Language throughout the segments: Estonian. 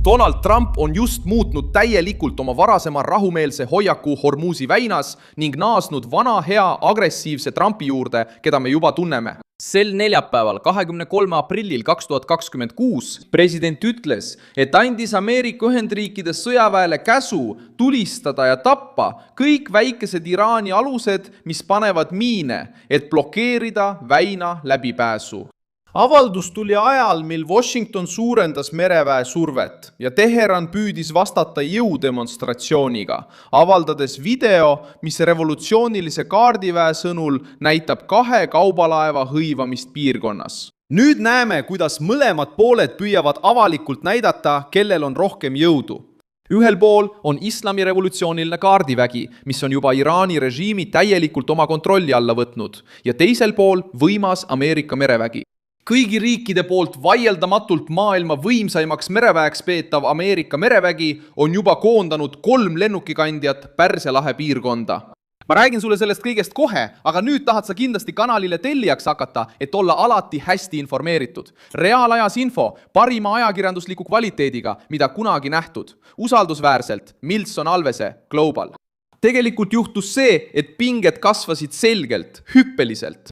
Donald Trump on just muutnud täielikult oma varasema rahumeelse hoiaku Hormuzi väinas ning naasnud vana hea agressiivse Trumpi juurde, keda me juba tunneme. Sel neljapäeval, 23. aprillil 2026, president ütles, et andis Ameerika Ühendriikide sõjaväele käsu tulistada ja tappa kõik väikesed Iraani alused, mis panevad miine, et blokeerida väina läbipääsu. Avaldus tuli ajal, mil Washington suurendas mereväe survet ja Teheran püüdis vastata jõudemonstratsiooniga, avaldades video, mis revolutsioonilise kaardiväe sõnul näitab 2 kaubalaeva hõivamist piirkonnas. Nüüd näeme, kuidas mõlemad pooled püüavad avalikult näidata, kellel on rohkem jõudu. Ühel pool on islami revolutsiooniline kaardivägi, mis on juba Iraani režiimi täielikult oma kontrolli alla võtnud, ja teisel pool võimas Ameerika merevägi. Kõigi riikide poolt vaieldamatult maailma võimsaimaks mereväeks peetav Ameerika merevägi on juba koondanud 3 lennukikandjat Pärsia lahe piirkonda. Ma räägin sulle sellest kõigest kohe, aga nüüd tahad sa kindlasti kanalile tellijaks hakata, et olla alati hästi informeeritud. Reaalajas info, parima ajakirjandusliku kvaliteediga, mida kunagi nähtud. Usaldusväärselt, Milson Alvese, Global. Tegelikult juhtus see, et pinged kasvasid selgelt, hüppeliselt.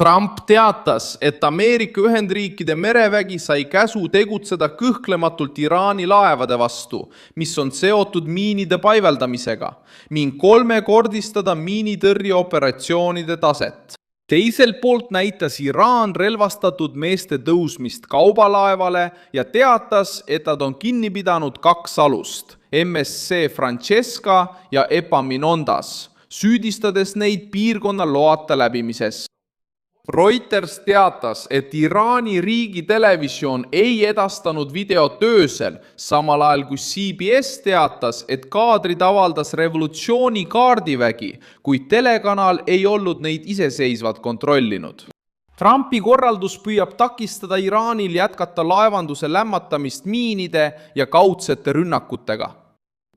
Trump teatas, et Ameerika Ühendriikide merevägi sai käsu tegutseda kõhklematult Iraani laevade vastu, mis on seotud miinide paiveldamisega, ning 3-kordistada miinitõrjeoperatsioonide taset. Teiselt poolt näitas Iraan relvastatud meeste tõusmist kaubalaevale ja teatas, et nad on kinni pidanud 2 alust, MSC Francesca ja Epaminondas, süüdistades neid piirkonna loata läbimises. Reuters teatas, et Iraani riigi televisioon ei edastanud videot öösel, samal ajal kui CBS teatas, et kaadrid avaldas revolutsiooni kaardivägi, kuid telekanal ei olnud neid iseseisvalt kontrollinud. Trumpi korraldus püüab takistada Iraanil jätkata laevanduse lämmatamist miinide ja kaudsete rünnakutega.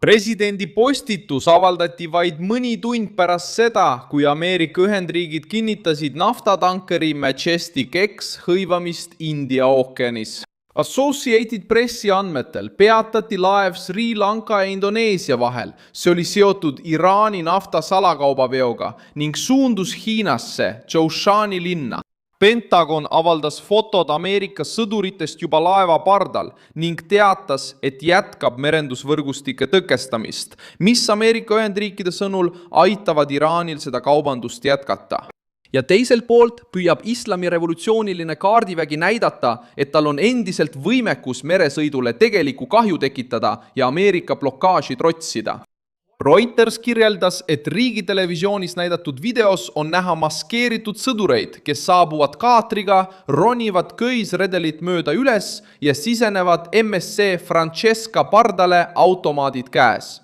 Presidendi postitus avaldati vaid mõni tund pärast seda, kui Ameerika Ühendriigid kinnitasid naftatankeri Majestic X hõivamist India ookeanis. Associated Pressi andmetel peatati laev Sri Lanka ja Indoneesia vahel. See oli seotud Iraani nafta salakaubaveoga ning suundus Hiinasse, Zhoushan'i linna. Pentagon avaldas fotod Ameerika sõduritest juba laeva pardal ning teatas, et jätkab merendusvõrgustike tõkestamist, mis Ameerika Ühendriikide sõnul aitavad Iraanil seda kaubandust jätkata. Ja teiselt poolt püüab islami revolutsiooniline kaardivägi näidata, et tal on endiselt võimekus meresõidule tegeliku kahju tekitada ja Ameerika blokaaži trotsida. Reuters kirjeldas, et riigitelevisioonis näidatud videos on näha maskeeritud sõdureid, kes saabuvad kaatriga, ronivad köisredelit mööda üles ja sisenevad MSC Francesca pardale automaadid käes.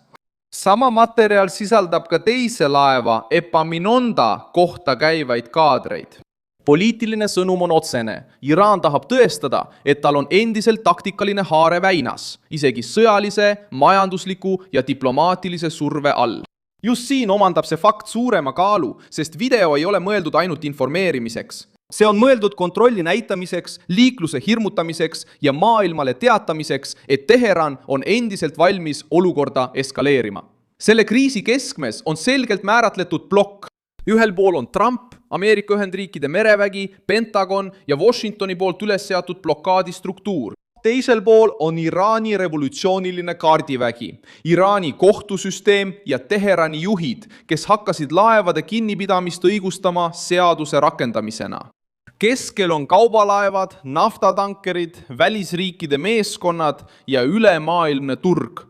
Sama materjal sisaldab ka teise laeva Epaminonda kohta käivaid kaadreid. Poliitiline sõnum on otsene. Iraan tahab tõestada, et tal on endiselt taktikaline haare väinas, isegi sõjalise, majandusliku ja diplomaatilise surve all. Just siin omandab see fakt suurema kaalu, sest video ei ole mõeldud ainult informeerimiseks. See on mõeldud kontrolli näitamiseks, liikluse hirmutamiseks ja maailmale teatamiseks, et Teheran on endiselt valmis olukorda eskaleerima. Selle kriisi keskmes on selgelt määratletud blokk. Ühel pool on Trump, Ameerika Ühendriikide merevägi, Pentagon ja Washingtoni poolt üles seatud blokaadistruktuur. Teisel pool on Iraani revolutsiooniline kaardivägi, Iraani kohtusüsteem ja Teherani juhid, kes hakkasid laevade kinnipidamist õigustama seaduse rakendamisena. Keskel on kaubalaevad, naftatankerid, välisriikide meeskonnad ja ülemaailmne turg.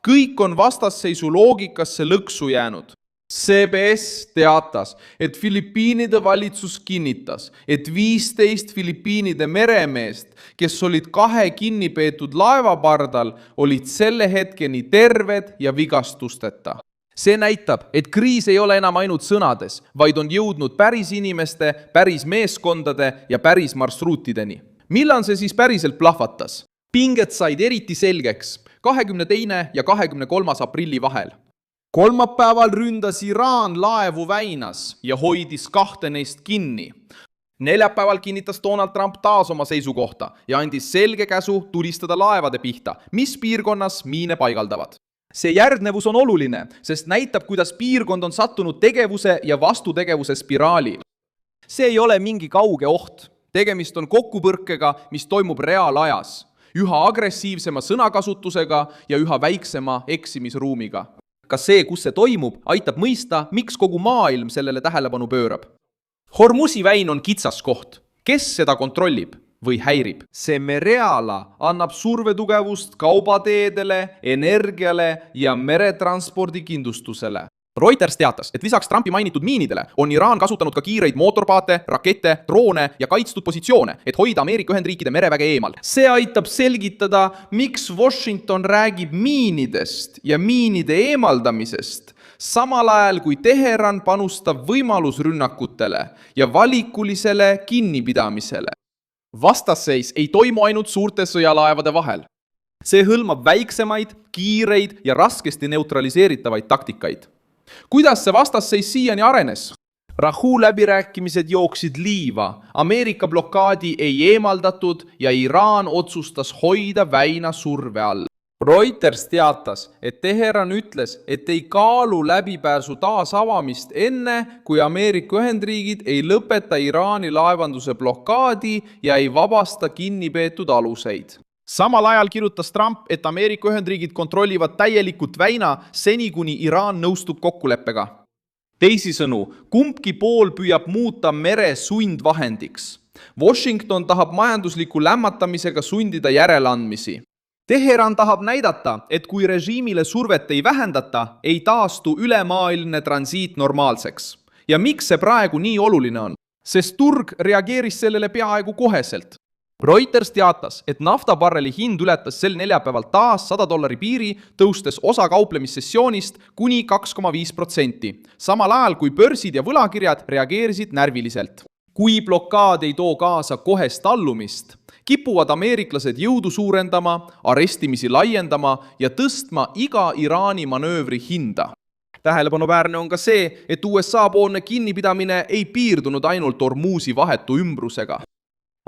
Kõik on vastasseisu loogikasse lõksu jäänud. CBS teatas, et Filipiinide valitsus kinnitas, et 15 Filipiinide meremeest, kes olid 2 kinnipeetud laevapardal, olid selle hetkeni terved ja vigastusteta. See näitab, et kriis ei ole enam ainult sõnades, vaid on jõudnud päris inimeste, päris meeskondade ja päris marsruutideni. Millal see siis päriselt plahvatas? Pinged said eriti selgeks 22. ja 23. aprilli vahel. Kolmapäeval ründas Iraan laevu väinas ja hoidis 2 neist kinni. Neljapäeval kinnitas Donald Trump taas oma seisukohta ja andis selge käsu tulistada laevade pihta, mis piirkonnas miine paigaldavad. See järgnevus on oluline, sest näitab, kuidas piirkond on sattunud tegevuse ja vastutegevuse spiraali. See ei ole mingi kauge oht. Tegemist on kokkupõrkega, mis toimub reaalajas, üha agressiivsema sõnakasutusega ja üha väiksema eksimisruumiga. Ka see, kus see toimub, aitab mõista, miks kogu maailm sellele tähelepanu pöörab. Hormuzi väin on kitsas koht. Kes seda kontrollib või häirib? See mereala annab survetugevust kaubateedele, energiale ja meretranspordi kindlustusele. Reuters teatas, et lisaks Trumpi mainitud miinidele on Iraan kasutanud ka kiireid mootorpaate, rakette, droone ja kaitstud positsioone, et hoida Ameerika Ühendriikide mereväge eemal. See aitab selgitada, miks Washington räägib miinidest ja miinide eemaldamisest, samal ajal kui Teheran panustab võimalusrünnakutele ja valikulisele kinnipidamisele. Vastasseis ei toimu ainult suurte sõjalaevade vahel. See hõlmab väiksemaid, kiireid ja raskesti neutraliseeritavaid taktikaid. Kuidas see vastasseis siiani arenes? Rahu läbirääkimised jooksid liiva, Ameerika blokaadi ei eemaldatud ja Iraan otsustas hoida väina surve all. Reuters teatas, et Teheran ütles, et ei kaalu läbipääsu taasavamist enne, kui Ameerika Ühendriigid ei lõpeta Iraani laevanduse blokaadi ja ei vabasta kinnipeetud aluseid. Samal ajal kirjutas Trump, et Ameerika Ühendriigid kontrollivad täielikult väina seni, kuni Iraan nõustub kokkuleppega. Teisisõnu, kumbki pool püüab muuta mere sundvahendiks. Washington tahab majandusliku lämmatamisega sundida järeleandmisi. Teheran tahab näidata, et kui režiimile survet ei vähendata, ei taastu ülemaailmne transiit normaalseks. Ja miks see praegu nii oluline on? Sest turg reageeris sellele peaaegu koheselt. Reuters teatas, et naftabarreli hind ületas sel neljapäeval taas $100 piiri, tõustes osa kauplemissessioonist kuni 2,5%, samal ajal kui börsid ja võlakirjad reageerisid närviliselt. Kui blokaad ei too kaasa kohest allumist, kipuvad ameeriklased jõudu suurendama, arestimisi laiendama ja tõstma iga Iraani manöövri hinda. Tähelepanuväärne on ka see, et USA-poolne kinnipidamine ei piirdunud ainult Hormuzi vahetu ümbrusega.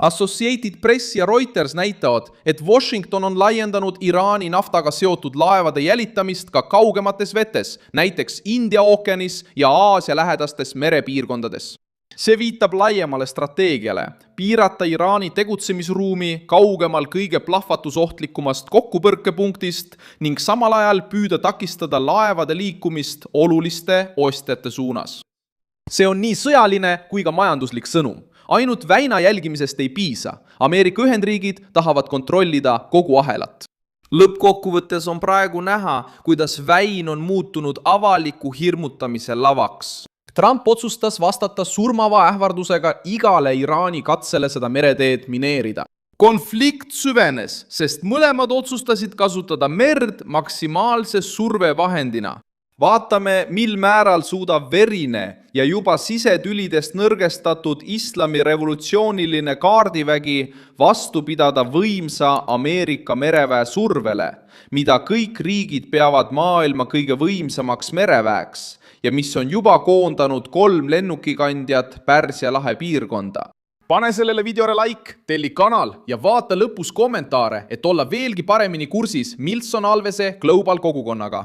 Associated Press ja Reuters näitavad, et Washington on laiendanud Iraani naftaga seotud laevade jälitamist ka kaugemates vetes, näiteks India ookeanis ja Aasia lähedastes merepiirkondades. See viitab laiemale strateegiale, piirata Iraani tegutsemisruumi kaugemal kõige plahvatusohtlikumast kokkupõrkepunktist ning samal ajal püüda takistada laevade liikumist oluliste ostjate suunas. See on nii sõjaline kui ka majanduslik sõnum. Ainult väina jälgimisest ei piisa. Ameerika Ühendriigid tahavad kontrollida kogu ahelat. Lõppkokkuvõttes on praegu näha, kuidas väin on muutunud avaliku hirmutamise lavaks. Trump otsustas vastata surmava ähvardusega igale Iraani katsele seda mereteed mineerida. Konflikt süvenes, sest mõlemad otsustasid kasutada merd maksimaalse survevahendina. Vaatame, mil määral suudab verine ja juba sisetülidest nõrgestatud islami revolutsiooniline kaardivägi vastu pidada võimsa Ameerika mereväe survele, mida kõik riigid peavad maailma kõige võimsamaks mereväeks ja mis on juba koondanud 3 lennukikandjat Pärsia lahe piirkonda. Pane sellele videole like, telli kanal ja vaata lõpus kommentaare, et olla veelgi paremini kursis Milson Alvese Global kogukonnaga.